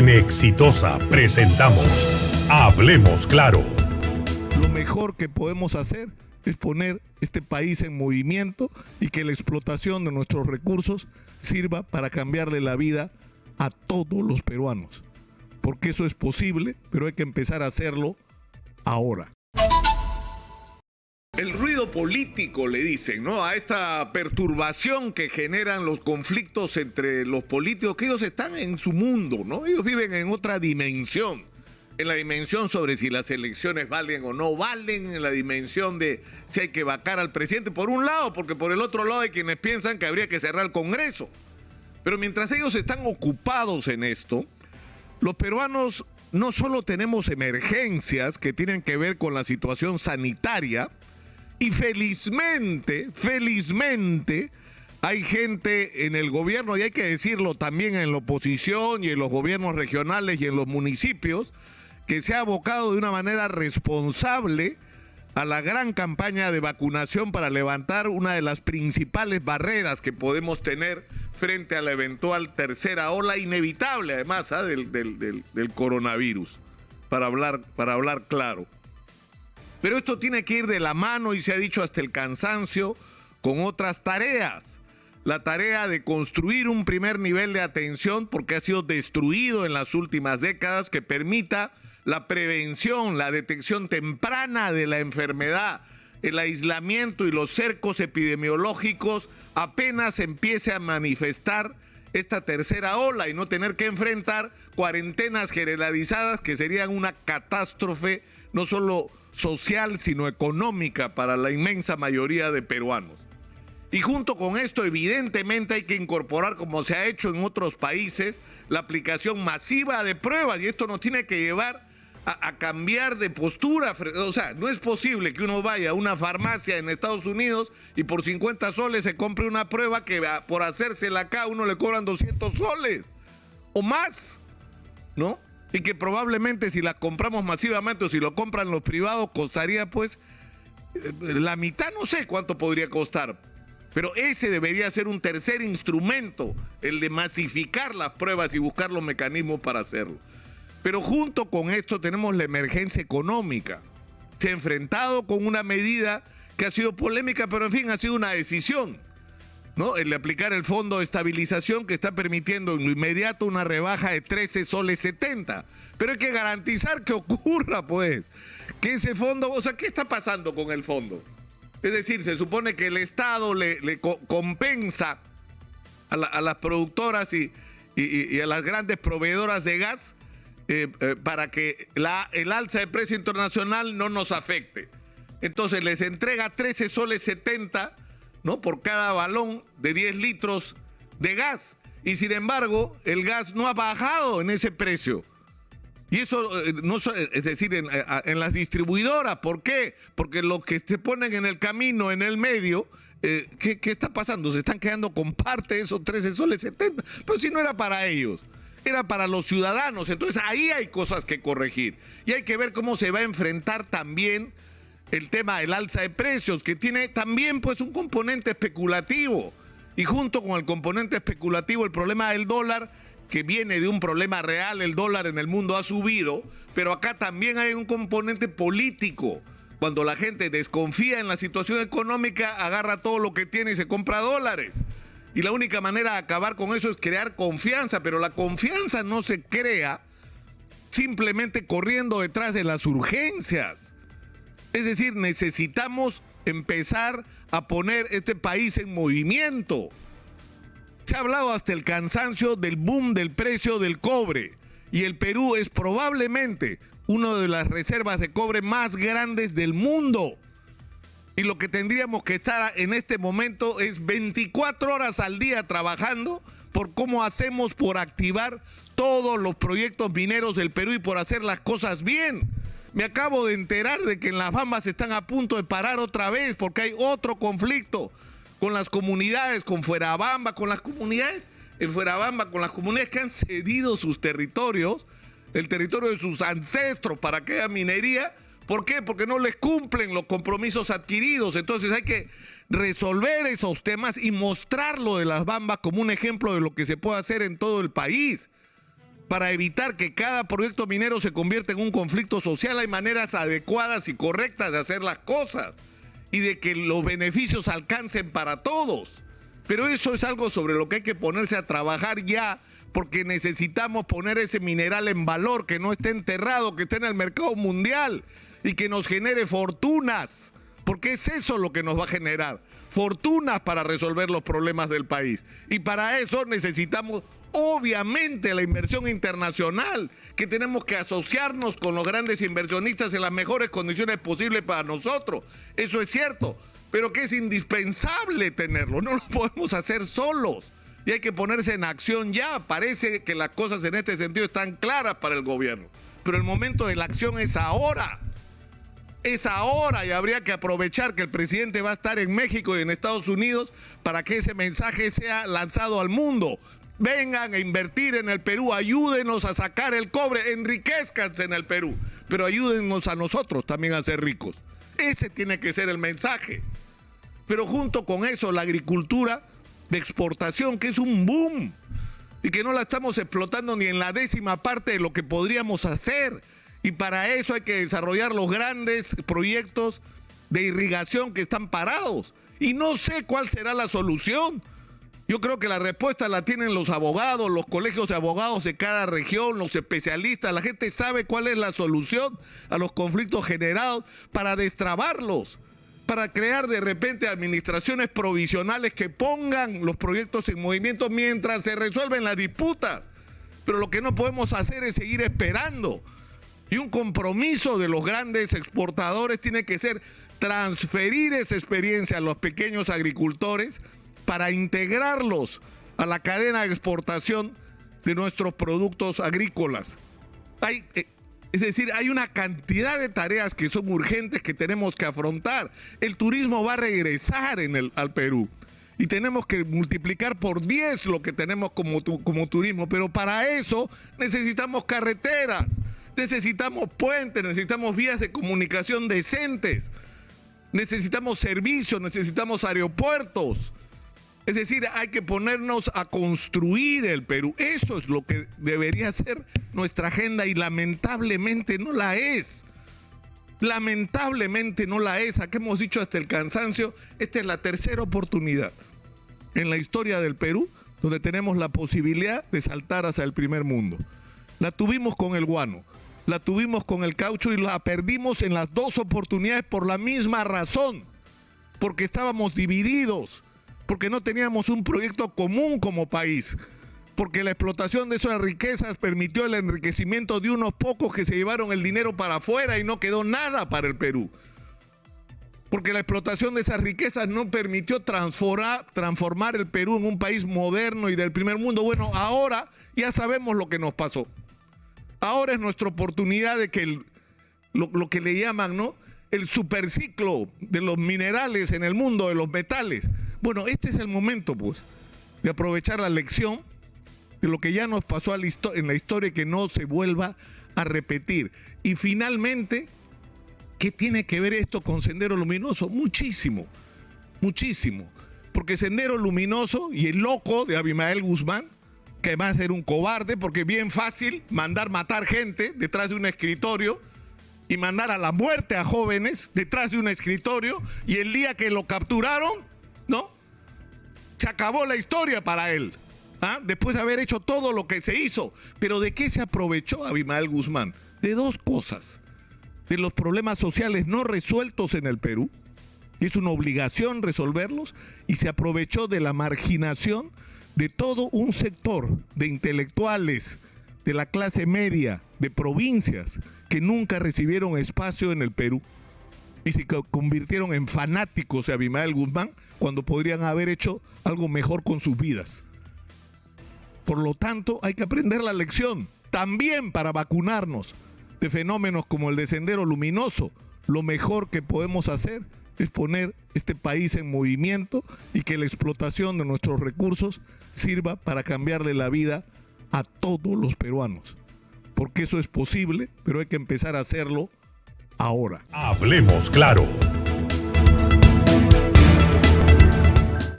En Exitosa presentamos Hablemos Claro. Lo mejor que podemos hacer es poner este país en movimiento y que la explotación de nuestros recursos sirva para cambiarle la vida a todos los peruanos. Porque eso es posible, pero hay que empezar a hacerlo ahora. El ruido político, le dicen, ¿no? A esta perturbación que generan los conflictos entre los políticos, que ellos están en su mundo, ¿no? Ellos viven en otra dimensión. En la dimensión sobre si las elecciones valen o no valen, en la dimensión de si hay que vacar al presidente, por un lado, porque por el otro lado hay quienes piensan que habría que cerrar el Congreso. Pero mientras ellos están ocupados en esto, los peruanos no solo tenemos emergencias que tienen que ver con la situación sanitaria, y felizmente, hay gente en el gobierno, y hay que decirlo también en la oposición y en los gobiernos regionales y en los municipios, que se ha abocado de una manera responsable a la gran campaña de vacunación para levantar una de las principales barreras que podemos tener frente a la eventual tercera ola inevitable, además, del coronavirus, para hablar claro. Pero esto tiene que ir de la mano, y se ha dicho hasta el cansancio, con otras tareas. La tarea de construir un primer nivel de atención, porque ha sido destruido en las últimas décadas, que permita la prevención, la detección temprana de la enfermedad, el aislamiento y los cercos epidemiológicos apenas empiece a manifestar esta tercera ola y no tener que enfrentar cuarentenas generalizadas que serían una catástrofe no solo social sino económica para la inmensa mayoría de peruanos. Y junto con esto, evidentemente, hay que incorporar, como se ha hecho en otros países, la aplicación masiva de pruebas, y esto nos tiene que llevar a cambiar de postura. O sea, no es posible que uno vaya a una farmacia en Estados Unidos y por 50 soles se compre una prueba que por hacérsela acá a uno le cobran 200 soles o más, ¿no? Y que probablemente si la compramos masivamente o si lo compran los privados costaría pues la mitad, no sé cuánto podría costar. Pero ese debería ser un tercer instrumento, el de masificar las pruebas y buscar los mecanismos para hacerlo. Pero junto con esto tenemos la emergencia económica. Se ha enfrentado con una medida que ha sido polémica, pero en fin, ha sido una decisión, ¿no? El de aplicar el fondo de estabilización que está permitiendo en lo inmediato una rebaja de 13 soles 70. Pero hay que garantizar que ocurra, pues, que ese fondo, o sea, ¿qué está pasando con el fondo? Es decir, se supone que el Estado le compensa a las productoras y a las grandes proveedoras de gas para que el alza de precio internacional no nos afecte. Entonces les entrega 13 soles 70, ¿no? Por cada balón de 10 litros de gas. Y sin embargo, el gas no ha bajado en ese precio. Y eso, es decir, en las distribuidoras. ¿Por qué? Porque los que se ponen en el camino, en el medio, ¿qué está pasando? Se están quedando con parte de esos 13 soles 70. Pero si no era para ellos, era para los ciudadanos. Entonces ahí hay cosas que corregir. Y hay que ver cómo se va a enfrentar también el tema del alza de precios, que tiene también pues un componente especulativo. Y junto con el componente especulativo, el problema del dólar, que viene de un problema real. El dólar en el mundo ha subido, pero acá también hay un componente político. Cuando la gente desconfía en la situación económica, agarra todo lo que tiene y se compra dólares. Y la única manera de acabar con eso es crear confianza, pero la confianza no se crea simplemente corriendo detrás de las urgencias. Es decir, necesitamos empezar a poner este país en movimiento. Se ha hablado hasta el cansancio del boom del precio del cobre, y el Perú es probablemente una de las reservas de cobre más grandes del mundo. Y lo que tendríamos que estar en este momento es 24 horas al día trabajando por cómo hacemos por activar todos los proyectos mineros del Perú y por hacer las cosas bien. Me acabo de enterar de que en Las Bambas están a punto de parar otra vez porque hay otro conflicto con las comunidades, con Fuerabamba, con las comunidades en Fuerabamba, con las comunidades que han cedido sus territorios, el territorio de sus ancestros para que haya minería. ¿Por qué? Porque no les cumplen los compromisos adquiridos. Entonces hay que resolver esos temas y mostrarlo de Las Bambas como un ejemplo de lo que se puede hacer en todo el país. para evitar que cada proyecto minero se convierta en un conflicto social. Hay maneras adecuadas y correctas de hacer las cosas y de que los beneficios alcancen para todos. Pero eso es algo sobre lo que hay que ponerse a trabajar ya, porque necesitamos poner ese mineral en valor, que no esté enterrado, que esté en el mercado mundial y que nos genere fortunas, porque es eso lo que nos va a generar, fortunas para resolver los problemas del país. Y para eso necesitamos obviamente la inversión internacional, que tenemos que asociarnos con los grandes inversionistas en las mejores condiciones posibles para nosotros. Eso es cierto, pero que es indispensable tenerlo, no lo podemos hacer solos y hay que ponerse en acción ya. Parece que las cosas en este sentido están claras para el gobierno, pero el momento de la acción es ahora. Es ahora y habría que aprovechar que el presidente va a estar en México y en Estados Unidos para que ese mensaje sea lanzado al mundo. Vengan a invertir en el Perú, ayúdenos a sacar el cobre, enriquezcanse en el Perú, pero ayúdennos a nosotros también a ser ricos. Ese tiene que ser el mensaje. Pero junto con eso, la agricultura de exportación, que es un boom y que no la estamos explotando ni en la 10ª parte de lo que podríamos hacer. Y para eso hay que desarrollar los grandes proyectos de irrigación que están parados. Y no sé cuál será la solución. Yo creo que la respuesta la tienen los abogados, los colegios de abogados de cada región, los especialistas. La gente sabe cuál es la solución a los conflictos generados para destrabarlos, para crear de repente administraciones provisionales que pongan los proyectos en movimiento mientras se resuelven las disputas. Pero lo que no podemos hacer es seguir esperando. Y un compromiso de los grandes exportadores tiene que ser transferir esa experiencia a los pequeños agricultores para integrarlos a la cadena de exportación de nuestros productos agrícolas. Es decir, hay una cantidad de tareas que son urgentes que tenemos que afrontar. El turismo va a regresar al Perú y tenemos que multiplicar por 10 lo que tenemos como turismo, pero para eso necesitamos carreteras, necesitamos puentes, necesitamos vías de comunicación decentes, necesitamos servicios, necesitamos aeropuertos. Es decir, hay que ponernos a construir el Perú. Eso es lo que debería ser nuestra agenda y lamentablemente no la es. Lamentablemente no la es. Aquí hemos dicho hasta el cansancio, esta es la tercera oportunidad en la historia del Perú donde tenemos la posibilidad de saltar hacia el primer mundo. La tuvimos con el guano, la tuvimos con el caucho y la perdimos en las dos oportunidades por la misma razón, porque estábamos divididos, porque no teníamos un proyecto común como país, porque la explotación de esas riquezas permitió el enriquecimiento de unos pocos que se llevaron el dinero para afuera y no quedó nada para el Perú, porque la explotación de esas riquezas no permitió transformar el Perú en un país moderno y del primer mundo. Bueno, ahora ya sabemos lo que nos pasó. Ahora es nuestra oportunidad de que lo que le llaman, ¿no?, el superciclo de los minerales en el mundo, de los metales. Bueno, este es el momento, pues, de aprovechar la lección de lo que ya nos pasó en la historia y que no se vuelva a repetir. Y finalmente, ¿qué tiene que ver esto con Sendero Luminoso? Muchísimo, muchísimo. Porque Sendero Luminoso y el loco de Abimael Guzmán, que además era un cobarde, porque es bien fácil mandar matar gente detrás de un escritorio y mandar a la muerte a jóvenes detrás de un escritorio, y el día que lo capturaron, ¿no?, se acabó la historia para él, después de haber hecho todo lo que se hizo. Pero ¿de qué se aprovechó Abimael Guzmán? De dos cosas: de los problemas sociales no resueltos en el Perú, y es una obligación resolverlos, y se aprovechó de la marginación de todo un sector de intelectuales de la clase media, de provincias, que nunca recibieron espacio en el Perú y se convirtieron en fanáticos de Abimael Guzmán cuando podrían haber hecho algo mejor con sus vidas. Por lo tanto, hay que aprender la lección, también para vacunarnos de fenómenos como el de Sendero Luminoso. Lo mejor que podemos hacer es poner este país en movimiento y que la explotación de nuestros recursos sirva para cambiarle la vida a todos los peruanos. Porque eso es posible, pero hay que empezar a hacerlo ahora. Hablemos claro.